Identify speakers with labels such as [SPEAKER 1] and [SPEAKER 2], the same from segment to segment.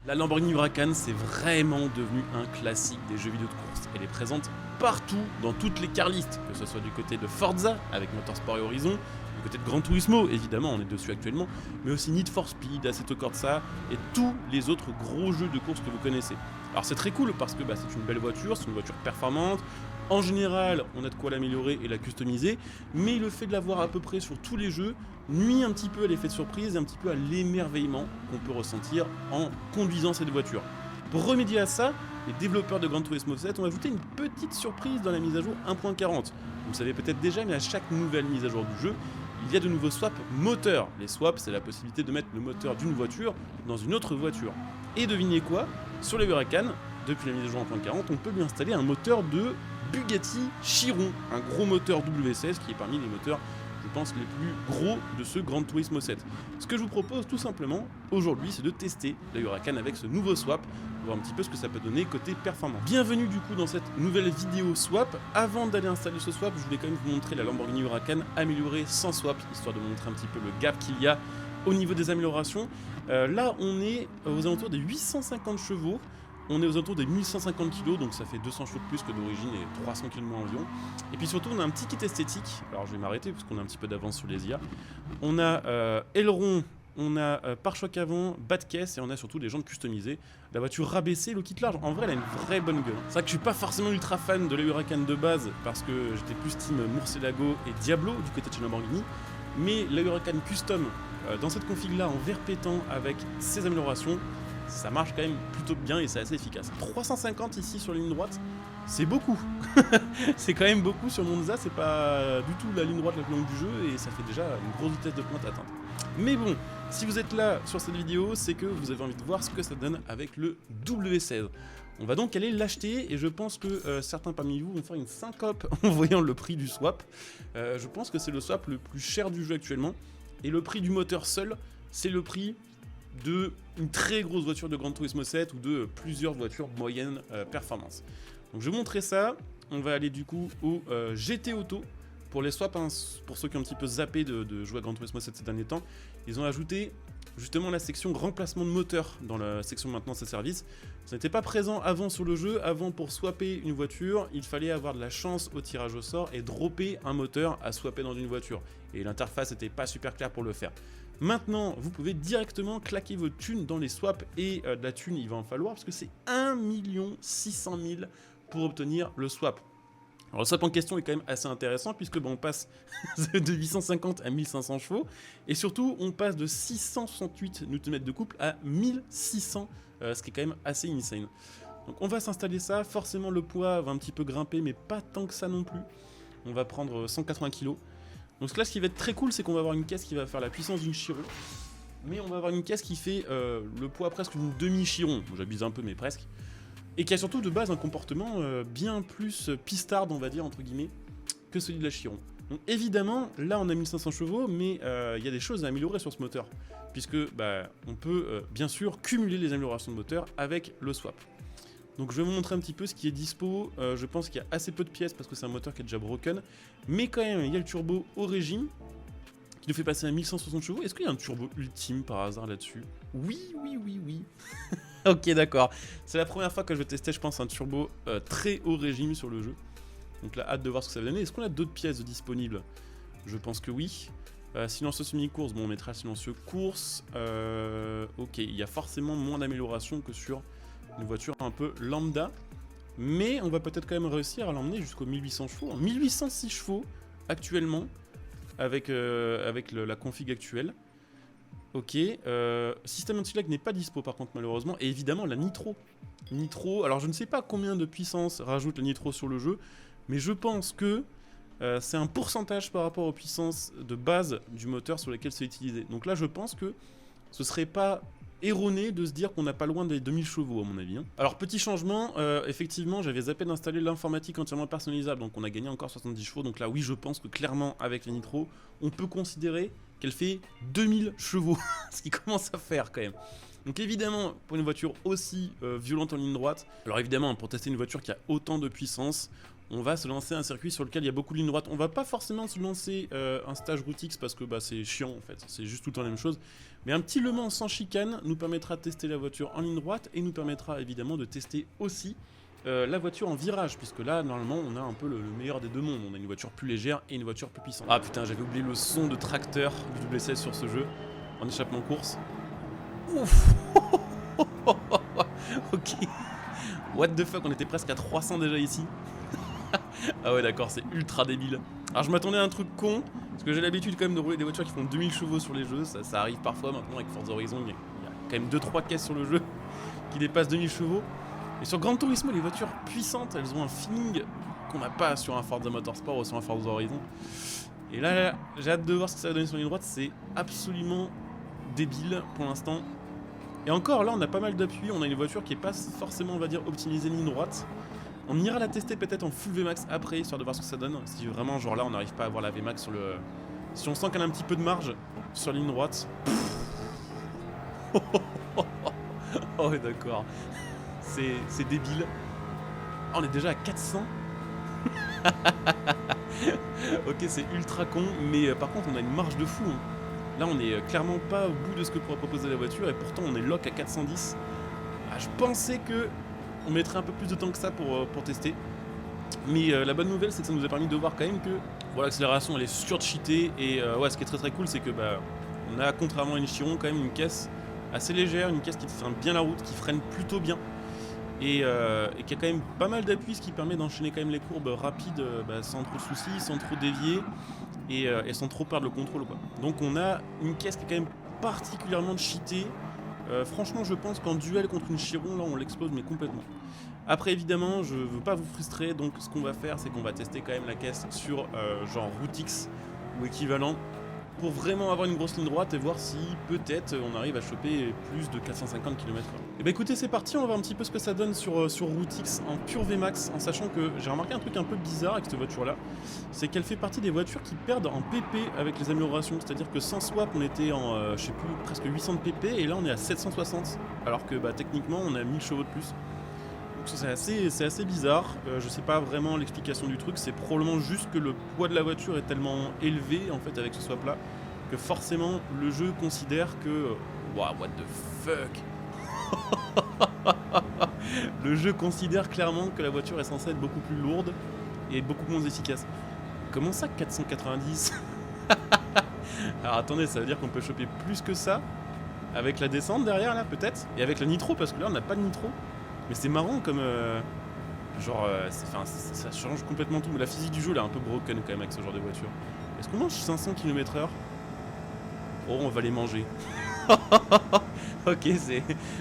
[SPEAKER 1] La Lamborghini Huracan, c'est vraiment devenu un classique des jeux vidéo de course. Elle est présente partout, dans toutes les car lists, que ce soit du côté de Forza, avec Motorsport et Horizon, du côté de Gran Turismo, évidemment, on est dessus actuellement, mais aussi Need for Speed, Assetto Corsa, et tous les autres gros jeux de course que vous connaissez. Alors c'est très cool, parce que c'est une belle voiture, c'est une voiture performante. En général, on a de quoi l'améliorer et la customiser, mais le fait de l'avoir à peu près sur tous les jeux nuit un petit peu à l'effet de surprise et un petit peu à l'émerveillement qu'on peut ressentir en conduisant cette voiture. Pour remédier à ça, les développeurs de Gran Turismo 7 ont ajouté une petite surprise dans la mise à jour 1.40. Vous le savez peut-être déjà, mais à chaque nouvelle mise à jour du jeu, il y a de nouveaux swaps moteurs. Les swaps, c'est la possibilité de mettre le moteur d'une voiture dans une autre voiture. Et devinez quoi? Sur les Huracan, depuis la mise à jour 1.40, on peut lui installer un moteur de Bugatti Chiron, un gros moteur W16 qui est parmi les moteurs, je pense, les plus gros de ce Gran Turismo 7. Ce que je vous propose tout simplement aujourd'hui, c'est de tester la Huracan avec ce nouveau swap, voir un petit peu ce que ça peut donner côté performance. Bienvenue du coup dans cette nouvelle vidéo swap. Avant d'aller installer ce swap, je voulais quand même vous montrer la Lamborghini Huracan améliorée sans swap, histoire de vous montrer un petit peu le gap qu'il y a au niveau des améliorations. Là, on est aux alentours des 850 chevaux. On est aux alentours des 1150 kg, donc ça fait 200 chevaux de plus que d'origine et 300 kg de moins environ. Et puis surtout, on a un petit kit esthétique. Alors je vais m'arrêter parce qu'on a un petit peu d'avance sur les IA. On a aileron, on a pare-choc avant, bas de caisse et on a surtout des jantes customisées. La voiture rabaissée, le kit large, en vrai, elle a une vraie bonne gueule. C'est vrai que je suis pas forcément ultra fan de la Huracan de base parce que j'étais plus team Murcielago et Diablo du côté de chez Lamborghini. Mais la Huracan custom, dans cette config là, en vert pétant avec ses améliorations, ça marche quand même plutôt bien et c'est assez efficace. 350 ici sur la ligne droite, c'est beaucoup. C'est quand même beaucoup sur Monza, c'est pas du tout la ligne droite la plus longue du jeu et ça fait déjà une grosse vitesse de pointe à atteindre. Mais bon, si vous êtes là sur cette vidéo, c'est que vous avez envie de voir ce que ça donne avec le W16. On va donc aller l'acheter et je pense que certains parmi vous vont faire une syncope en voyant le prix du swap. Je pense que c'est le swap le plus cher du jeu actuellement et le prix du moteur seul, c'est le prix de une très grosse voiture de Gran Turismo 7 ou de plusieurs voitures moyennes performance. Donc je vais vous montrer ça. On va aller du coup au GT Auto pour les swaps, hein, pour ceux qui ont un petit peu zappé de jouer à Gran Turismo 7 ces derniers temps. Ils ont ajouté justement la section remplacement de moteur dans la section maintenance et service. Ça n'était pas présent avant sur le jeu. Avant, pour swapper une voiture, il fallait avoir de la chance au tirage au sort et dropper un moteur à swapper dans une voiture. Et l'interface n'était pas super claire pour le faire. Maintenant, vous pouvez directement claquer votre thune dans les swaps et de la thune, il va en falloir parce que c'est 1 600 000 pour obtenir le swap. Alors le swap en question est quand même assez intéressant puisque on passe de 850 à 1500 chevaux et surtout on passe de 668 Nm de couple à 1600, ce qui est quand même assez insane. Donc on va s'installer ça, forcément le poids va un petit peu grimper mais pas tant que ça non plus. On va prendre 180 kg. Donc là, ce qui va être très cool, c'est qu'on va avoir une caisse qui va faire la puissance d'une Chiron, mais on va avoir une caisse qui fait le poids presque d'une demi-Chiron, j'abuse un peu mais presque, et qui a surtout de base un comportement bien plus pistard, on va dire, entre guillemets, que celui de la Chiron. Donc évidemment, là on a 1500 chevaux, mais il y a des choses à améliorer sur ce moteur, puisque on peut bien sûr cumuler les améliorations de moteur avec le swap. Donc je vais vous montrer un petit peu ce qui est dispo. Je pense qu'il y a assez peu de pièces parce que c'est un moteur qui est déjà broken. Mais quand même, il y a le turbo au régime qui nous fait passer à 1160 chevaux. Est-ce qu'il y a un turbo ultime par hasard là-dessus? Oui. Ok, d'accord. C'est la première fois que je vais tester, je pense, un turbo très haut régime sur le jeu. Donc là, hâte de voir ce que ça va donner. Est-ce qu'on a d'autres pièces disponibles? Je pense que oui. Silencieux semi-course, on mettra silencieux course. Ok, il y a forcément moins d'amélioration que sur une voiture un peu lambda, mais on va peut-être quand même réussir à l'emmener jusqu'aux 1800 chevaux, 1806 chevaux actuellement avec la config actuelle. Ok, système anti-lag n'est pas dispo par contre malheureusement, et évidemment la nitro. Alors je ne sais pas combien de puissance rajoute la nitro sur le jeu, mais je pense que c'est un pourcentage par rapport aux puissances de base du moteur sur lesquelles c'est utilisé. Donc là je pense que ce serait pas erroné de se dire qu'on n'a pas loin des 2000 chevaux à mon avis. Alors petit changement, effectivement j'avais zappé d'installer l'informatique entièrement personnalisable, donc on a gagné encore 70 chevaux, donc là oui je pense que clairement avec la nitro, on peut considérer qu'elle fait 2000 chevaux, ce qui commence à faire quand même. Donc évidemment, pour une voiture aussi violente en ligne droite, alors évidemment pour tester une voiture qui a autant de puissance, on va se lancer un circuit sur lequel il y a beaucoup de lignes droites. On va pas forcément se lancer un stage Route X parce que bah, c'est chiant en fait, c'est juste tout le temps la même chose. Mais un petit Le Mans sans chicane nous permettra de tester la voiture en ligne droite et nous permettra évidemment de tester aussi la voiture en virage, puisque là normalement on a un peu le meilleur des deux mondes. On a une voiture plus légère et une voiture plus puissante. Ah putain, j'avais oublié le son de tracteur du WSL sur ce jeu, en échappement course. Ouf. Ok. What the fuck, on était presque à 300 déjà ici. Ah ouais d'accord, c'est ultra débile. Alors je m'attendais à un truc con, parce que j'ai l'habitude quand même de rouler des voitures qui font 2000 chevaux sur les jeux. Ça arrive parfois maintenant avec Forza Horizon, il y a quand même 2-3 caisses sur le jeu qui dépassent 2000 chevaux. Et sur Gran Turismo, les voitures puissantes, elles ont un feeling qu'on n'a pas sur un Forza Motorsport ou sur un Forza Horizon. Et là, j'ai hâte de voir ce que ça va donner sur la ligne droite. C'est absolument débile pour l'instant. Et encore, là, on a pas mal d'appui. On a une voiture qui est pas forcément, on va dire, optimisée ligne droite. On ira la tester peut-être en full VMAX après, histoire de voir ce que ça donne. Si vraiment, genre là, on n'arrive pas à avoir la VMAX sur le... Si on sent qu'elle a un petit peu de marge sur la ligne droite... Oh ouais, d'accord. C'est débile. Oh, on est déjà à 400. Ok, c'est ultra con, mais par contre, on a une marge de fou. Hein. Là, on est clairement pas au bout de ce que pourrait proposer la voiture, et pourtant, on est lock à 410. Ah, je pensais que on mettrait un peu plus de temps que ça pour tester. Mais la bonne nouvelle, c'est que ça nous a permis de voir quand même que voilà, l'accélération, elle est surcheatée. Et ouais, ce qui est très très cool, c'est que bah, on a, contrairement à une Chiron, quand même une caisse assez légère, une caisse qui tient bien la route, qui freine plutôt bien. Et qui a quand même pas mal d'appui, ce qui permet d'enchaîner quand même les courbes rapides bah, sans trop de soucis, sans trop dévier et sans trop perdre le contrôle, quoi. Donc on a une caisse qui est quand même particulièrement cheatée. Franchement, je pense qu'en duel contre une Chiron, là on l'explose mais complètement. Après évidemment, je veux pas vous frustrer, donc ce qu'on va faire, c'est qu'on va tester quand même la caisse sur genre Route X ou équivalent, pour vraiment avoir une grosse ligne droite et voir si peut-être on arrive à choper plus de 450 km/h. Et bah écoutez, c'est parti, on va voir un petit peu ce que ça donne sur Route X en pure VMAX, en sachant que j'ai remarqué un truc un peu bizarre avec cette voiture-là, c'est qu'elle fait partie des voitures qui perdent en PP avec les améliorations, c'est-à-dire que sans swap on était en, je sais plus, presque 800 de PP et là on est à 760, alors que bah, techniquement on a 1000 chevaux de plus. C'est assez bizarre, je sais pas vraiment l'explication du truc, c'est probablement juste que le poids de la voiture est tellement élevé en fait avec ce swap là, que forcément le jeu considère que... Wow, what the fuck. Le jeu considère clairement que la voiture est censée être beaucoup plus lourde et beaucoup moins efficace. Comment ça 490? Alors attendez, ça veut dire qu'on peut choper plus que ça avec la descente derrière là peut-être, et avec la nitro, parce que là on n'a pas de nitro. Mais c'est marrant comme... ça change complètement tout. La physique du jeu elle est un peu broken quand même avec ce genre de voiture. Est-ce qu'on mange 500 km/h? Oh, on va les manger. Ok,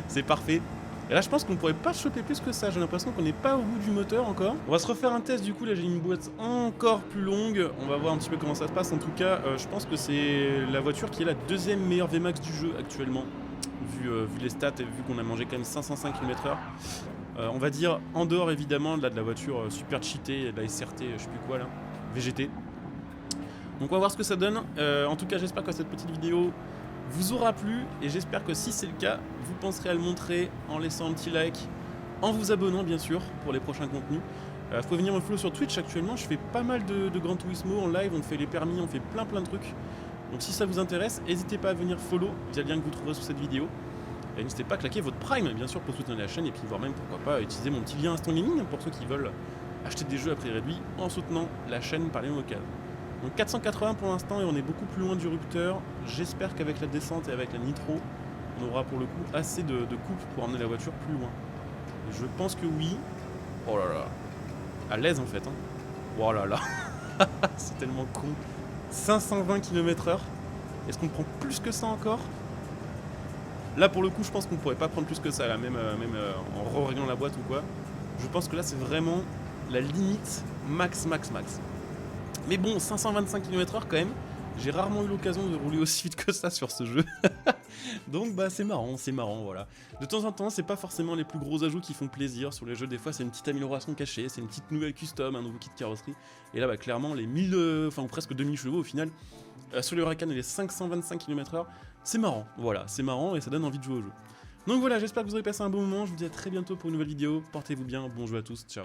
[SPEAKER 1] c'est parfait. Et là je pense qu'on pourrait pas choper plus que ça. J'ai l'impression qu'on n'est pas au bout du moteur encore. On va se refaire un test du coup. Là j'ai une boîte encore plus longue. On va voir un petit peu comment ça se passe. En tout cas, je pense que c'est la voiture qui est la deuxième meilleure VMAX du jeu actuellement. Vu les stats et vu qu'on a mangé quand même 505 km/h. On va dire en dehors évidemment de la voiture super cheatée, de la SRT, je sais plus quoi là, VGT. Donc on va voir ce que ça donne. En tout cas j'espère que cette petite vidéo vous aura plu et j'espère que si c'est le cas, vous penserez à le montrer en laissant un petit like, en vous abonnant bien sûr pour les prochains contenus. Vous pouvez venir me follow sur Twitch actuellement, je fais pas mal de Gran Turismo en live, on fait les permis, on fait plein de trucs. Donc si ça vous intéresse, n'hésitez pas à venir follow via le lien que vous trouverez sous cette vidéo. Et n'hésitez pas à claquer votre Prime, bien sûr, pour soutenir la chaîne, et puis voire même, pourquoi pas, utiliser mon petit lien Instant Gaming pour ceux qui veulent acheter des jeux à prix réduit en soutenant la chaîne par les locales. Donc 480 pour l'instant, et on est beaucoup plus loin du rupteur. J'espère qu'avec la descente et avec la nitro, on aura pour le coup assez de coupe pour emmener la voiture plus loin. Et je pense que oui. Oh là là. À l'aise en fait. Hein. Oh là là. C'est tellement con. 520 km/h. Est-ce qu'on prend plus que ça encore? Là pour le coup je pense qu'on pourrait pas prendre plus que ça là, même en réglant la boîte ou quoi. Je pense que là c'est vraiment la limite max. Mais bon, 525 km/h quand même, j'ai rarement eu l'occasion de rouler aussi vite que ça sur ce jeu. Donc bah c'est marrant voilà. De temps en temps c'est pas forcément les plus gros ajouts qui font plaisir sur les jeux, des fois c'est une petite amélioration cachée, c'est une petite nouvelle custom, un nouveau kit de carrosserie. Et là bah clairement les 1000, enfin presque 2000 chevaux au final, sur le Huracan et les 525 km/h, c'est marrant, voilà, c'est marrant et ça donne envie de jouer au jeu. Donc voilà, j'espère que vous aurez passé un bon moment, je vous dis à très bientôt pour une nouvelle vidéo, portez-vous bien, bon jeu à tous, ciao.